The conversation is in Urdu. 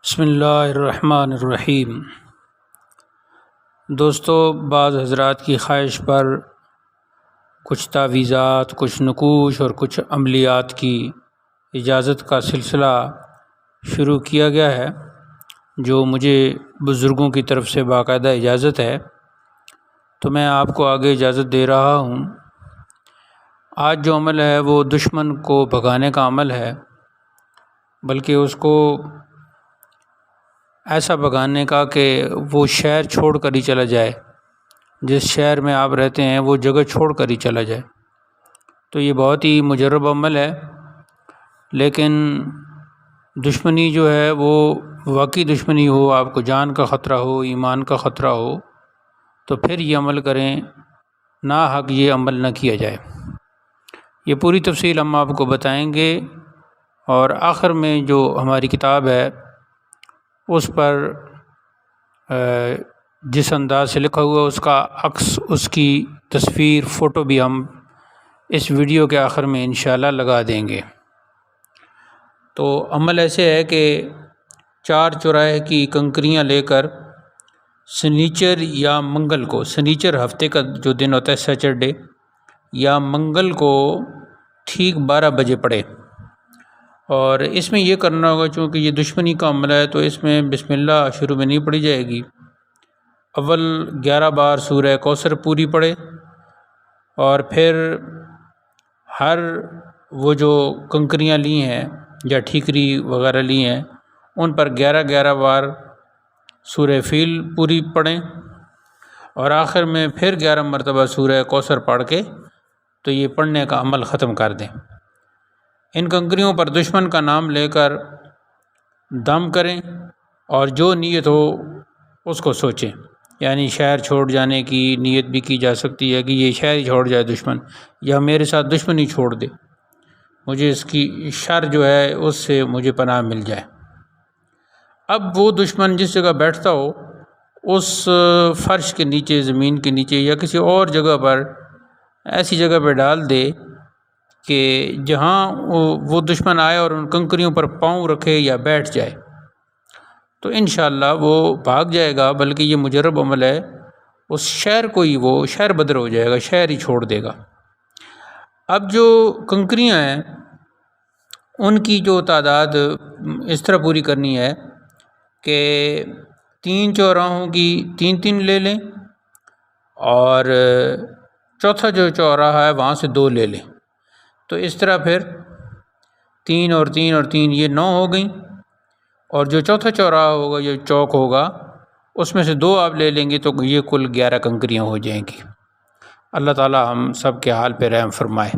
بسم اللہ الرحمن الرحیم۔ دوستو، بعض حضرات کی خواہش پر کچھ تعویذات، کچھ نقوش اور کچھ عملیات کی اجازت کا سلسلہ شروع کیا گیا ہے، جو مجھے بزرگوں کی طرف سے باقاعدہ اجازت ہے، تو میں آپ کو آگے اجازت دے رہا ہوں۔ آج جو عمل ہے وہ دشمن کو بھگانے کا عمل ہے، بلکہ اس کو ایسا بھگانے کا کہ وہ شہر چھوڑ کر ہی چلا جائے، جس شہر میں آپ رہتے ہیں وہ جگہ چھوڑ کر ہی چلا جائے۔ تو یہ بہت ہی مجرب عمل ہے، لیکن دشمنی جو ہے وہ واقعی دشمنی ہو، آپ کو جان کا خطرہ ہو، ایمان کا خطرہ ہو، تو پھر یہ عمل کریں، ناحق یہ عمل نہ کیا جائے۔ یہ پوری تفصیل ہم آپ کو بتائیں گے، اور آخر میں جو ہماری کتاب ہے اس پر جس انداز سے لکھا ہوا اس کا عکس، اس کی تصویر، فوٹو بھی ہم اس ویڈیو کے آخر میں انشاءاللہ لگا دیں گے۔ تو عمل ایسے ہے کہ 4 چوراہے کی کنکریاں لے کر سنیچر یا منگل کو، سنیچر ہفتے کا جو دن ہوتا ہے سیٹرڈے، یا منگل کو ٹھیک 12 بجے پڑے، اور اس میں یہ کرنا ہوگا، چونکہ یہ دشمنی کا عمل ہے تو اس میں بسم اللہ شروع میں نہیں پڑھی جائے گی۔ اول 11 بار سورہ کوثر پوری پڑھے، اور پھر ہر وہ جو کنکریاں لی ہیں یا ٹھیکری وغیرہ لی ہیں ان پر 11 بار سورہ فیل پوری پڑھیں، اور آخر میں پھر 11 مرتبہ سورہ کوثر پڑھ کے تو یہ پڑھنے کا عمل ختم کر دیں۔ ان کنکریوں پر دشمن کا نام لے کر دم کریں، اور جو نیت ہو اس کو سوچیں، یعنی شہر چھوڑ جانے کی نیت بھی کی جا سکتی ہے کہ یہ شہر ہی چھوڑ جائے دشمن، یا میرے ساتھ دشمنی چھوڑ دے، مجھے اس کی شر جو ہے اس سے مجھے پناہ مل جائے۔ اب وہ دشمن جس جگہ بیٹھتا ہو اس فرش کے نیچے، زمین کے نیچے، یا کسی اور جگہ پر ایسی جگہ پہ ڈال دے کہ جہاں وہ دشمن آئے اور ان کنکریوں پر پاؤں رکھے یا بیٹھ جائے، تو انشاءاللہ وہ بھاگ جائے گا، بلکہ یہ مجرب عمل ہے، اس شہر کو ہی وہ شہر بدر ہو جائے گا، شہر ہی چھوڑ دے گا۔ اب جو کنکریاں ہیں ان کی جو تعداد اس طرح پوری کرنی ہے کہ 3 چوراہوں کی 3 لے لیں، اور چوتھا جو چوراہا ہے وہاں سے 2 لے لیں، تو اس طرح پھر 3 اور 3 اور 3 یہ 9 ہو گئیں، اور جو چوتھا چوراہا ہوگا، جو چوک ہوگا، اس میں سے 2 آپ لے لیں گے تو یہ کل 11 کنکریاں ہو جائیں گی۔ اللہ تعالی ہم سب کے حال پہ رحم فرمائے۔